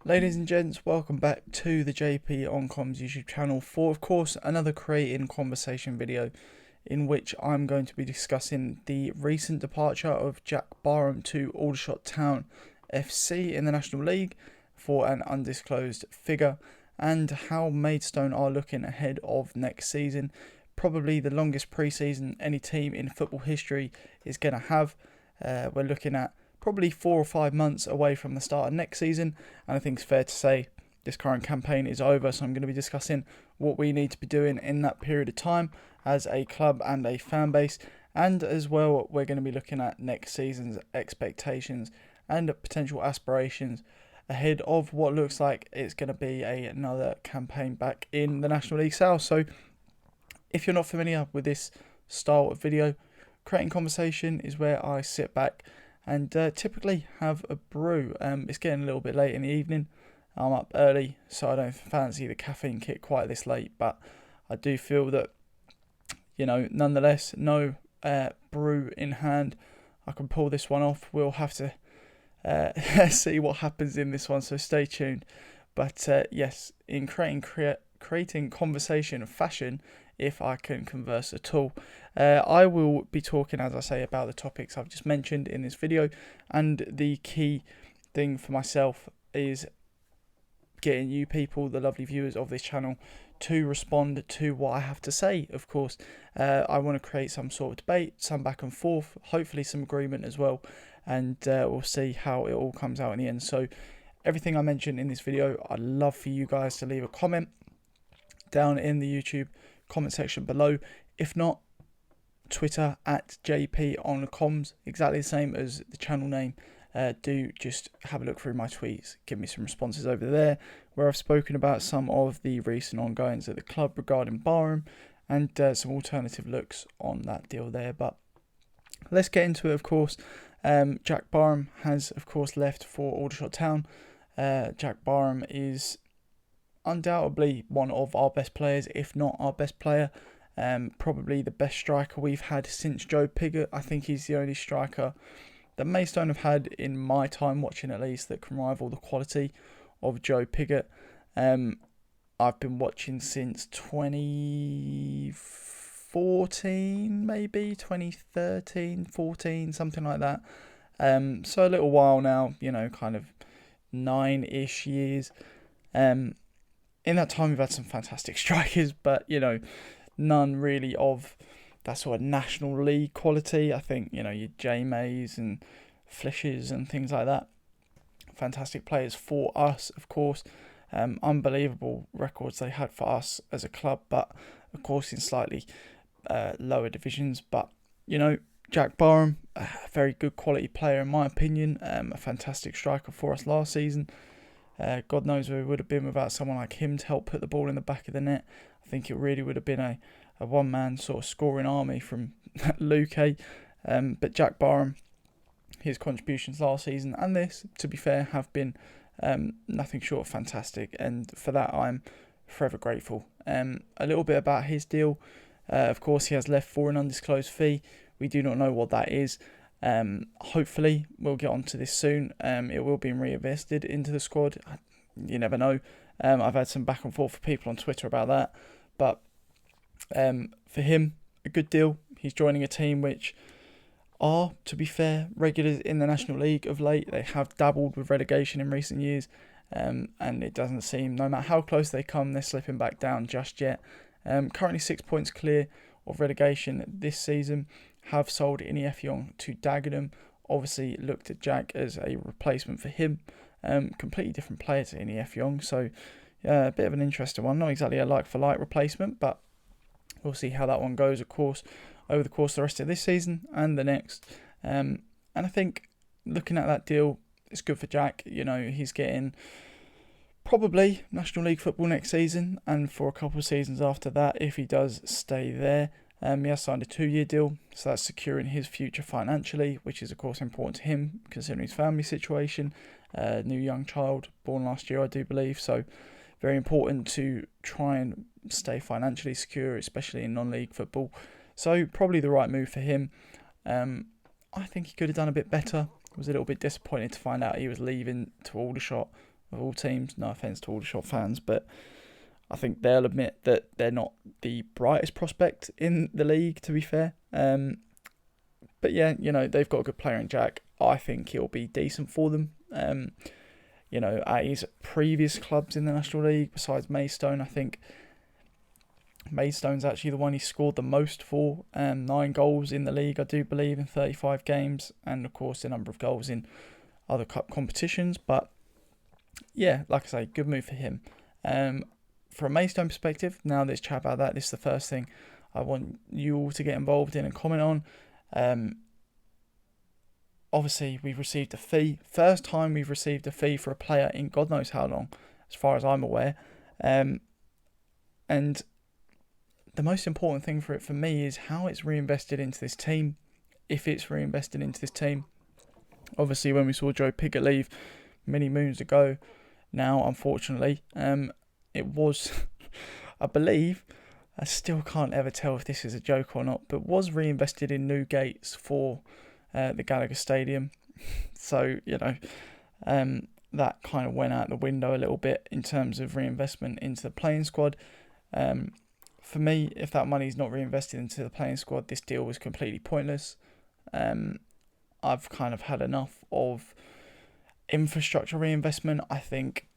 Ladies and gents, welcome back to the JP on Comms YouTube channel for, of course, another creating conversation video in which I'm going to be discussing the recent departure of Jack Barham to Aldershot Town FC in the National League for an undisclosed figure, and how Maidstone are looking ahead of next season. Probably the longest pre-season any team in football history is going to have. We're looking at probably 4 or 5 months away from the start of next season, and I think it's fair to say this current campaign is over, so I'm going to be discussing what we need to be doing in that period of time as a club and a fan base, and as well we're going to be looking at next season's expectations and potential aspirations ahead of what looks like it's going to be another campaign back in the National League South. So if you're not familiar with this style of video, creating conversation is where I sit back and typically have a brew. It's getting a little bit late in the evening. I'm up early, so I don't fancy the caffeine kick quite this late, but I do feel that, nonetheless, no brew in hand, I can pull this one off. We'll have to see what happens in this one, so stay tuned. But yes, in creating conversation fashion, if I can converse at all, I will be talking, as I say, about the topics I've just mentioned in this video, and the key thing for myself is getting you people, the lovely viewers of this channel, to respond to what I have to say. Of course, I want to create some sort of debate, some back and forth, hopefully some agreement as well, and we'll see how it all comes out in the end. So everything I mentioned in this video, I'd love for you guys to leave a comment down in the YouTube comment section below. If not, Twitter at JP on comms, exactly the same as the channel name. Do just have a look through my tweets, give me some responses over there, where I've spoken about some of the recent ongoings at the club regarding Barham, and some alternative looks on that deal there. But let's get into it. Of course, Jack Barham has, of course, left for Aldershot Town. Jack Barham is undoubtedly one of our best players, if not our best player. Probably the best striker we've had since Joe Pigott. I think he's the only striker that Maidstone have had, in my time watching at least, that can rival the quality of Joe Pigott. I've been watching since 2014, maybe 2013, 14, something like that. So a little while now, kind of 9-ish years. In that time, we've had some fantastic strikers, but, none really of that sort of National League quality. I think, your J Mays and Flishes and things like that. Fantastic players for us, of course. Unbelievable records they had for us as a club, but, of course, in slightly lower divisions. But, Jack Barham, a very good quality player in my opinion. A fantastic striker for us last season. God knows where we would have been without someone like him to help put the ball in the back of the net. I think it really would have been a one-man sort of scoring army from Luke. But Jack Barham, his contributions last season and this, to be fair, have been nothing short of fantastic, and for that I'm forever grateful. A little bit about his deal. Of course, he has left for an undisclosed fee. We do not know what that is. Hopefully we'll get onto this soon. It will be reinvested into the squad. You never know. I've had some back and forth with people on Twitter about that, but for him, a good deal. He's joining a team which are, to be fair, regulars in the National League of late. They have dabbled with relegation in recent years, and it doesn't seem, no matter how close they come, they're slipping back down just yet. Currently 6 points clear of relegation this season. Have sold Ini Effiong to Dagenham. Obviously looked at Jack as a replacement for him. Completely different player to Ini Effiong, so a bit of an interesting one. Not exactly a like-for-like replacement, but we'll see how that one goes, of course, over the course of the rest of this season and the next. And I think looking at that deal, it's good for Jack. He's getting probably National League football next season, and for a couple of seasons after that, if he does stay there. He has signed a 2-year deal, so that's securing his future financially, which is of course important to him considering his family situation. New young child born last year, I do believe, so very important to try and stay financially secure, especially in non-league football. So probably the right move for him. I think he could have done a bit better. I was a little bit disappointed to find out he was leaving to Aldershot of all teams. No offence to all the Shot fans, but I think they'll admit that they're not the brightest prospect in the league, to be fair. But yeah, they've got a good player in Jack. I think he'll be decent for them. At his previous clubs in the National League, besides Maidstone, I think Maidstone's actually the one he scored the most for. 9 goals in the league, I do believe, in 35 games. And, of course, a number of goals in other cup competitions. But, yeah, like I say, good move for him. From a Maidstone perspective, now let's chat about that. This is the first thing I want you all to get involved in and comment on. Obviously, we've received a fee. First time we've received a fee for a player in God knows how long, as far as I'm aware. And the most important thing for me is how it's reinvested into this team. If it's reinvested into this team. Obviously, when we saw Joe Pigott leave many moons ago, now, unfortunately, it was, I believe, I still can't ever tell if this is a joke or not, but was reinvested in new gates for the Gallagher Stadium. So, that kind of went out the window a little bit in terms of reinvestment into the playing squad. For me, if that money is not reinvested into the playing squad, this deal was completely pointless. I've kind of had enough of infrastructure reinvestment. I think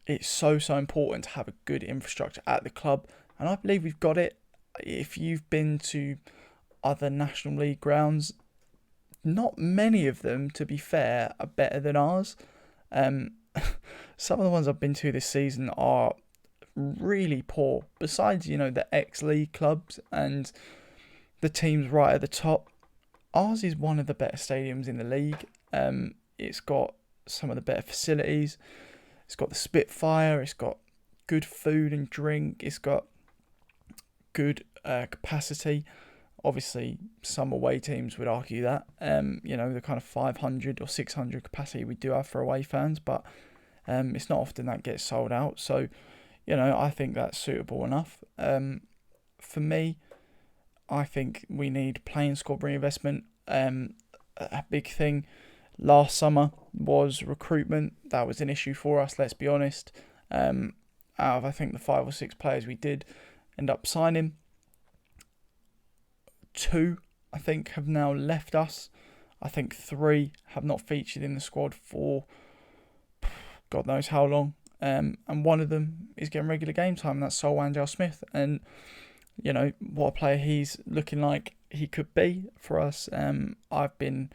it's so important to have a good infrastructure at the club, and I believe we've got it. If you've been to other National League grounds, not many of them, to be fair, are better than ours. Some of the ones I've been to this season are really poor. Besides, the ex-league clubs and the teams right at the top, ours is one of the better stadiums in the league. It's got some of the better facilities. It's got the Spitfire. It's got good food and drink. It's got good capacity. Obviously, some away teams would argue that. The kind of 500 or 600 capacity we do have for away fans, but it's not often that gets sold out. So, I think that's suitable enough. For me, I think we need playing squad reinvestment. A big thing last summer was recruitment. That was an issue for us, let's be honest. Out of, I think, the 5 or 6 players we did end up signing, 2, I think, have now left us. I think 3 have not featured in the squad for God knows how long. And one of them is getting regular game time, and that's Sol Angel Smith. And, what a player he's looking like he could be for us. I've been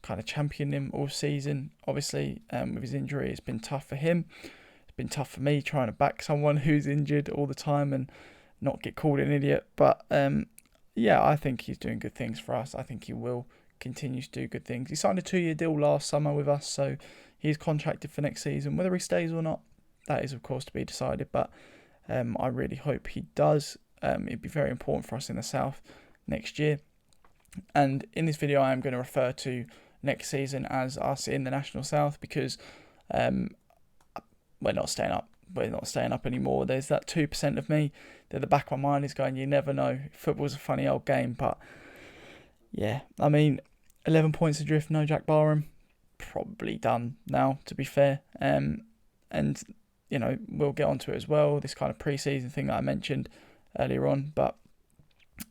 kind of championing him all season. Obviously, with his injury, it's been tough for him. It's been tough for me trying to back someone who's injured all the time and not get called an idiot. But, I think he's doing good things for us. I think he will continue to do good things. He signed a 2-year deal last summer with us, so he's contracted for next season. Whether he stays or not, that is, of course, to be decided. But I really hope he does. It'd be very important for us in the South next year. And in this video, I am going to refer to next season as us in the National South, because we're not staying up. We're not staying up anymore. There's that 2% of me that the back of my mind is going, you never know. Football's a funny old game. But yeah, 11 points adrift, no Jack Barham. Probably done now, to be fair. And, we'll get onto it as well, this kind of pre-season thing that I mentioned earlier on. But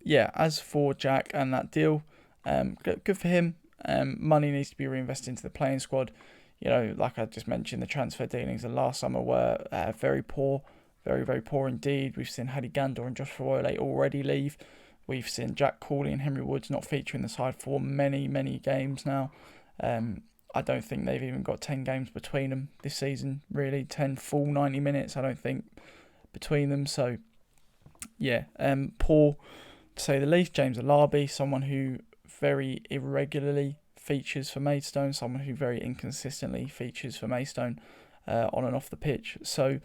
yeah, as for Jack and that deal, good for him. Money needs to be reinvested into the playing squad. Like I just mentioned, the transfer dealings of last summer were very poor, very, very poor indeed. We've seen Hadi Gandor and Joshua Royle already leave. We've seen Jack Corley and Henry Woods not featuring the side for many, many games now. I don't think they've even got 10 games between them this season, really. 10 full 90 minutes, I don't think, between them. So, yeah, poor to say the least. James Alabi, someone who very irregularly features for Maidstone, someone who very inconsistently features for Maidstone on and off the pitch. So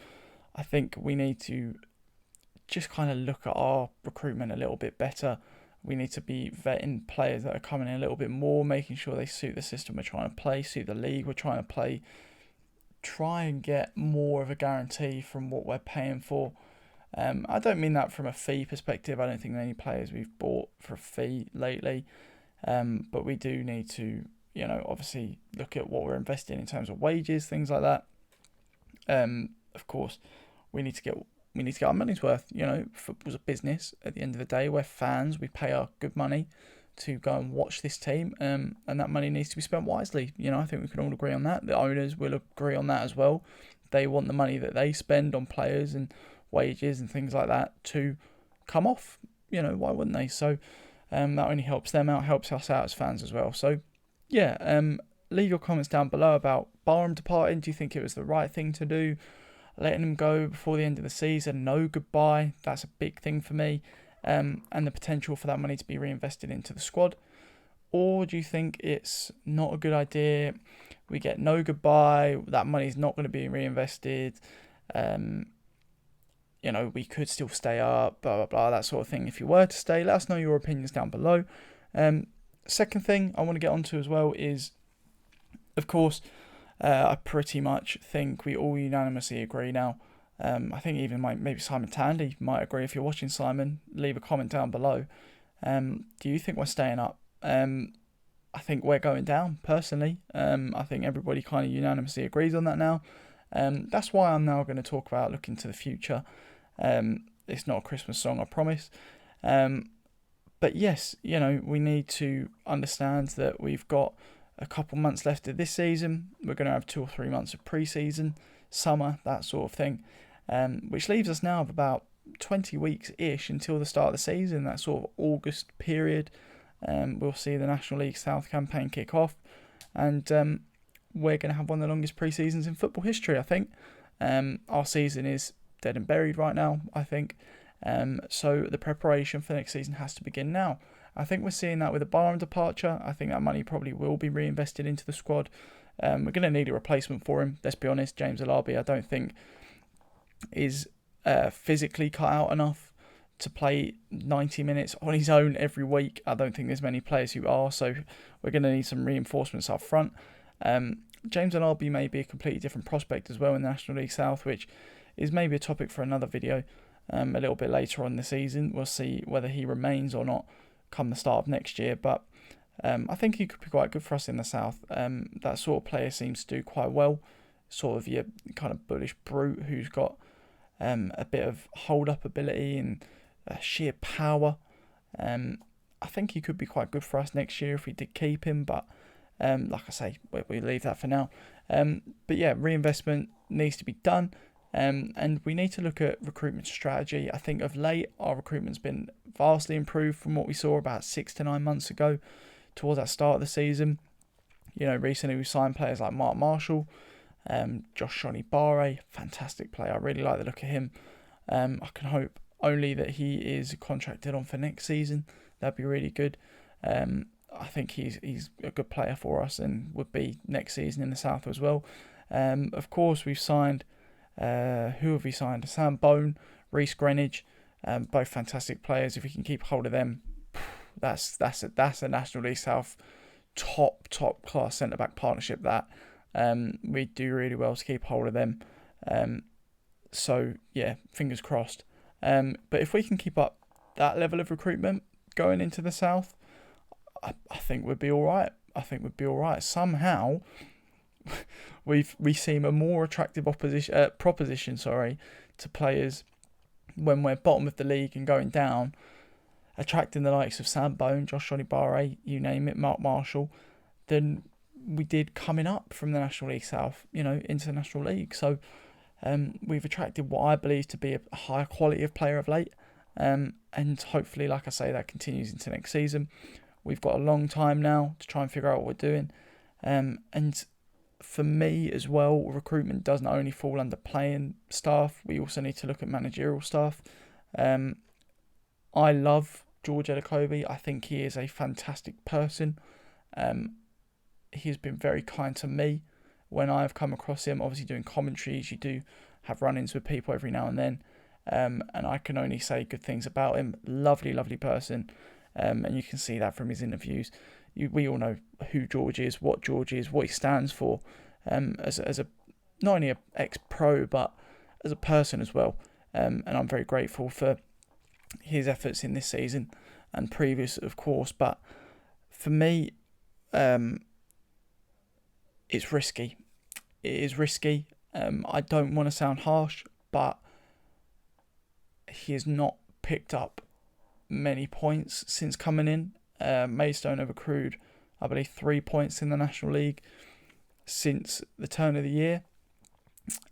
I think we need to just kind of look at our recruitment a little bit better. We need to be vetting players that are coming in a little bit more, making sure they suit the system we're trying to play, suit the league we're trying to play. Try and get more of a guarantee from what we're paying for. I don't mean that from a fee perspective. I don't think many players we've bought for a fee lately. But we do need to, obviously look at what we're investing in terms of wages, things like that. Of course, we need to get our money's worth. Football's a business at the end of the day. We're fans. We pay our good money to go and watch this team, and that money needs to be spent wisely. I think we can all agree on that. The owners will agree on that as well. They want the money that they spend on players and wages and things like that to come off. Why wouldn't they? So that only helps them out, helps us out as fans as well. So yeah, leave your comments down below about Barham departing. Do you think it was the right thing to do? Letting him go before the end of the season, no goodbye. That's a big thing for me. And the potential for that money to be reinvested into the squad. Or do you think it's not a good idea? We get no goodbye. That money's not going to be reinvested. We could still stay up, blah, blah, blah, that sort of thing. If you were to stay, let us know your opinions down below. Second thing I want to get onto as well is, of course, I pretty much think we all unanimously agree now. I think even maybe Simon Tandy might agree. If you're watching, Simon, leave a comment down below. Do you think we're staying up? I think we're going down, personally. I think everybody kind of unanimously agrees on that now. That's why I'm now going to talk about looking to the future. It's not a Christmas song, I promise. But yes, we need to understand that we've got a couple months left of this season. We're going to have 2 or 3 months of pre-season, summer, that sort of thing, which leaves us now of about 20 weeks-ish until the start of the season, that sort of August period. We'll see the National League South campaign kick off, and we're going to have one of the longest pre-seasons in football history, I think. Our season is dead and buried right now, I think. So the preparation for next season has to begin now. I think we're seeing that with the Barham departure. I think that money probably will be reinvested into the squad. We're going to need a replacement for him. Let's be honest, James Alabi, I don't think is physically cut out enough to play 90 minutes on his own every week. I don't think there's many players who are, so we're going to need some reinforcements up front. James Alabi may be a completely different prospect as well in the National League South, which is maybe a topic for another video a little bit later on in the season. We'll see whether he remains or not come the start of next year, but I think he could be quite good for us in the South. That sort of player seems to do quite well, sort of your kind of bullish brute who's got a bit of hold-up ability and sheer power. I think he could be quite good for us next year if we did keep him, but like I say, we leave that for now. But yeah, reinvestment needs to be done. And we need to look at recruitment strategy. I think of late, our recruitment's been vastly improved from what we saw about 6 to 9 months ago towards that start of the season. Recently we signed players like Mark Marshall, Josh Barre, fantastic player. I really like the look of him. I can hope only that he is contracted on for next season. That'd be really good. I think he's a good player for us and would be next season in the South as well. Of course, we've signed... who have we signed? Sam Bone, Reece Greenwich, both fantastic players. If we can keep hold of them, that's a National League South top class centre back partnership. That we do really well to keep hold of them. So yeah, fingers crossed. But if we can keep up that level of recruitment going into the South, I think we'd be all right. Somehow we seem a more attractive proposition to players when we're bottom of the league and going down, attracting the likes of Sam Bone, Josh Barre, you name it, Mark Marshall, than we did coming up from the National League South, into the National League. So we've attracted what I believe to be a higher quality of player of late, and hopefully, like I say, that continues into next season. We've got a long time now to try and figure out what we're doing, and for me as well, recruitment doesn't only fall under playing staff. We also need to look at managerial staff. I love George Edakobi. I think he is a fantastic person. He's been very kind to me when I've come across him. Obviously doing commentaries, you do have run-ins with people every now and then. And I can only say good things about him. Lovely person. And you can see that from his interviews. We all know who George is, what he stands for, as a not only an ex-pro but as a person as well. And I'm very grateful for his efforts in this season and previous, of course. But for me, it's risky. It is risky. I don't want to sound harsh, but he has not picked up many points since coming in. Maidstone have accrued, I believe, 3 points in the National League since the turn of the year.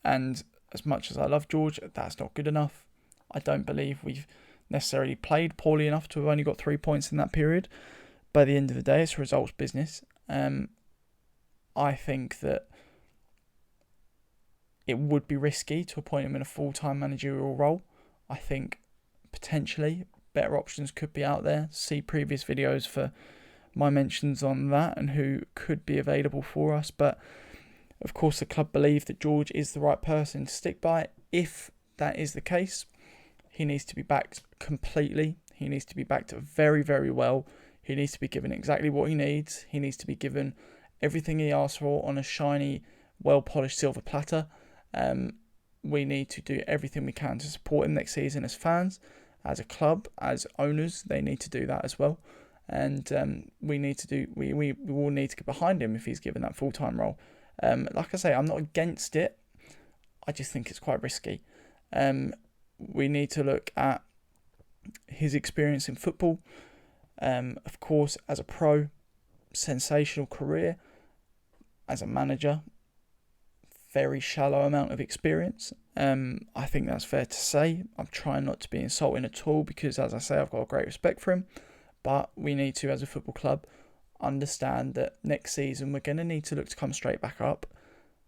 And as much as I love George, that's not good enough. I don't believe we've necessarily played poorly enough to have only got 3 points in that period. By the end of the day, it's a results business. I think that it would be risky to appoint him in a full-time managerial role. I think potentially better options could be out there. See previous videos for my mentions on that and who could be available for us. But of course, the club believe that George is the right person to stick by. If that is the case, he needs to be backed completely. He needs to be backed very, very well. He needs to be given exactly what he needs. He needs to be given everything he asks for on a shiny, well-polished silver platter. We need to do everything we can to support him next season as fans, as a club, as owners. They need to do that as well. And we will need to get behind him if he's given that full-time role. Like I say, I'm not against it. I just think it's quite risky. We need to look at his experience in football. Of course, as a pro, sensational career. As a manager, very shallow amount of experience. I think that's fair to say. I'm trying not to be insulting at all because, as I say, I've got a great respect for him. But we need to, as a football club, understand that next season we're going to need to look to come straight back up.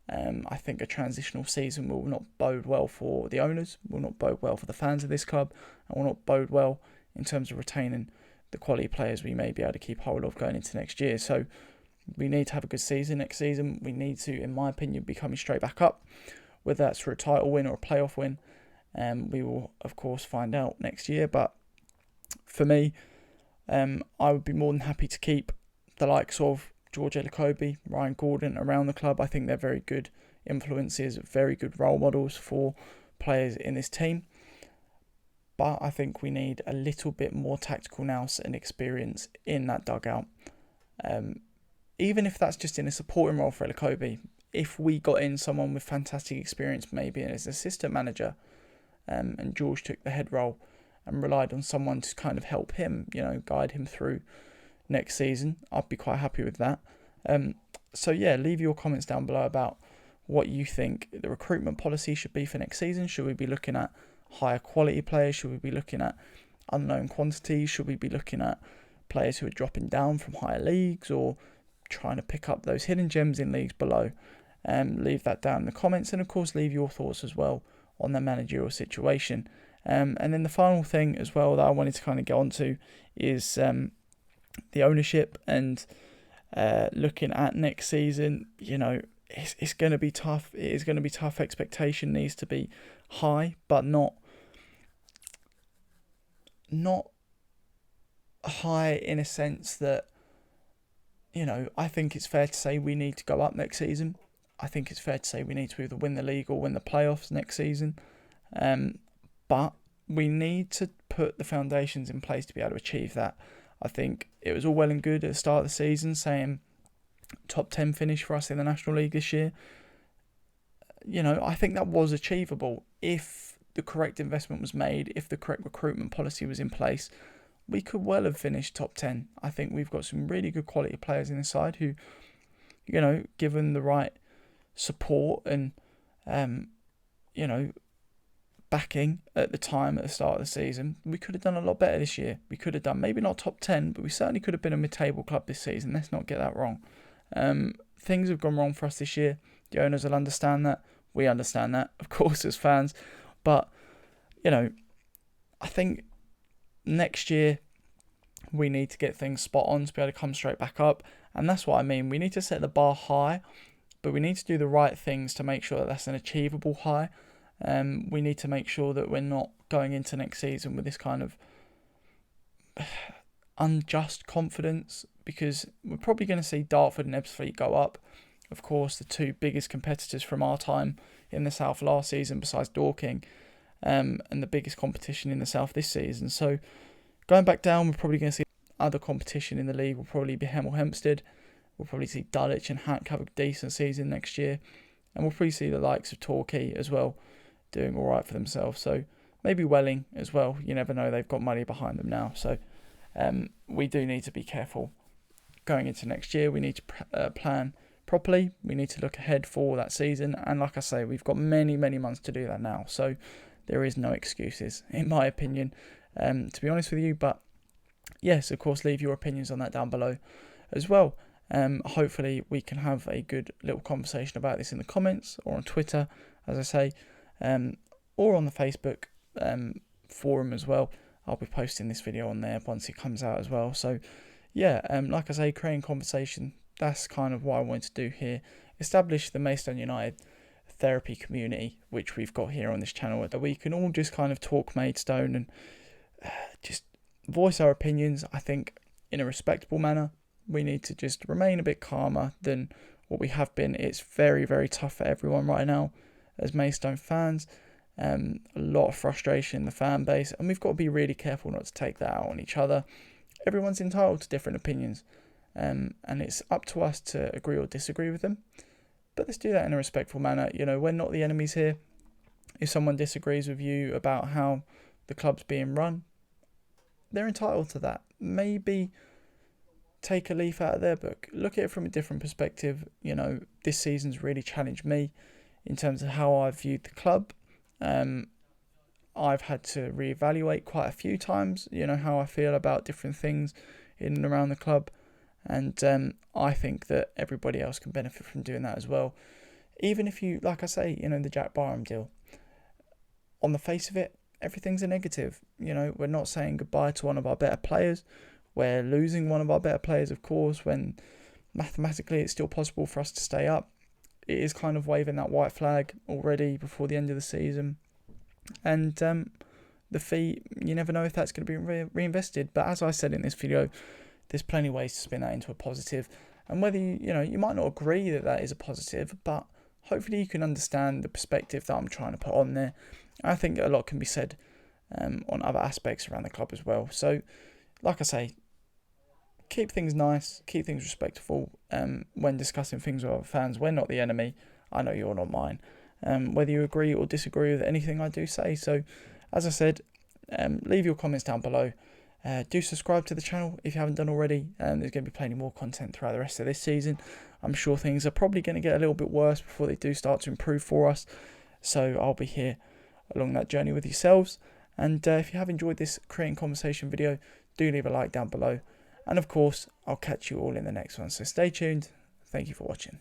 I think a transitional season will not bode well for the owners, will not bode well for the fans of this club, and will not bode well in terms of retaining the quality players we may be able to keep hold of going into next year. So we need to have a good season next season. We need to, in my opinion, be coming straight back up, whether that's for a title win or a playoff win. We will, of course, find out next year. But for me, I would be more than happy to keep the likes of George Elokobi, Ryan Gordon around the club. I think they're very good influences, very good role models for players in this team. But I think we need a little bit more tactical nous and experience in that dugout. Even if that's just in a supporting role for Elokobi. If we got in someone with fantastic experience, maybe as an assistant manager, and George took the head role and relied on someone to kind of help him, guide him through next season, I'd be quite happy with that. So yeah, leave your comments down below about what you think the recruitment policy should be for next season. Should we be looking at higher quality players? Should we be looking at unknown quantities? Should we be looking at players who are dropping down from higher leagues or trying to pick up those hidden gems in leagues below? Leave that down in the comments, and of course leave your thoughts as well on the managerial situation. And then the final thing as well that I wanted to kind of get onto is the ownership and looking at next season. It's going to be tough. It is going to be tough. Expectation needs to be high, but not high in a sense that, I think it's fair to say we need to go up next season. I think it's fair to say we need to either win the league or win the playoffs next season. But we need to put the foundations in place to be able to achieve that. I think it was all well and good at the start of the season saying top 10 finish for us in the National League this year. I think that was achievable if the correct investment was made, if the correct recruitment policy was in place. We could well have finished top 10. I think we've got some really good quality players in the side who, given the right support and, backing at the time at the start of the season, we could have done a lot better this year. We could have done maybe not top 10, but we certainly could have been a mid-table club this season. Let's not get that wrong. Things have gone wrong for us this year. The owners will understand that. We understand that, of course, as fans. But, I think next year we need to get things spot on to be able to come straight back up. And that's what I mean. We need to set the bar high, but we need to do the right things to make sure that that's an achievable high. We need to make sure that we're not going into next season with this kind of unjust confidence, because we're probably going to see Dartford and Ebbsfleet go up. Of course, the two biggest competitors from our time in the South last season, besides Dorking, and the biggest competition in the South this season. So going back down, we're probably going to see other competition in the league. Will probably be Hemel Hempstead. We'll probably see Dulwich and Hack have a decent season next year. and we'll probably see the likes of Torquay as well doing all right for themselves. So maybe Welling as well. You never know, they've got money behind them now. So we do need to be careful going into next year. We need to plan properly. We need to look ahead for that season. And like I say, we've got many, many months to do that now. So there is no excuses, in my opinion, to be honest with you. But yes, of course, leave your opinions on that down below as well. Hopefully we can have a good little conversation about this in the comments or on Twitter, as I say, or on the Facebook forum as well. I'll be posting this video on there once it comes out as well. So yeah, like I say, creating conversation, that's kind of what I want to do here. Establish the Maidstone United therapy community, which we've got here on this channel, that we can all just kind of talk Maidstone and just voice our opinions, I think, in a respectable manner. We need to just remain a bit calmer than what we have been. It's very, very tough for everyone right now as Maidstone fans. A lot of frustration in the fan base, and we've got to be really careful not to take that out on each other. Everyone's entitled to different opinions, and it's up to us to agree or disagree with them. But let's do that in a respectful manner. You know, we're not the enemies here. If someone disagrees with you about how the club's being run, they're entitled to that. Maybe take a leaf out of their book. Look at it from a different perspective. You know, this season's really challenged me in terms of how I've viewed the club. I've had to reevaluate quite a few times, you know, how I feel about different things in and around the club. And I think that everybody else can benefit from doing that as well. Even if you, like I say, you know, the Jack Barham deal, on the face of it, everything's a negative. You know, we're not saying goodbye to one of our better players. We're losing one of our better players, of course, when mathematically it's still possible for us to stay up. It is kind of waving that white flag already before the end of the season. And the fee, you never know if that's going to be reinvested. But as I said in this video, there's plenty of ways to spin that into a positive. And whether you might not agree that that is a positive, but hopefully you can understand the perspective that I'm trying to put on there. I think a lot can be said on other aspects around the club as well. So, like I say, keep things nice, keep things respectful when discussing things with other fans. We're not the enemy. I know you're not mine. Whether you agree or disagree with anything I do say. So, as I said, leave your comments down below. Do subscribe to the channel if you haven't done already. There's going to be plenty more content throughout the rest of this season. I'm sure things are probably going to get a little bit worse before they do start to improve for us. So I'll be here along that journey with yourselves. And if you have enjoyed this creating conversation video, do leave a like down below. And of course, I'll catch you all in the next one. So stay tuned. Thank you for watching.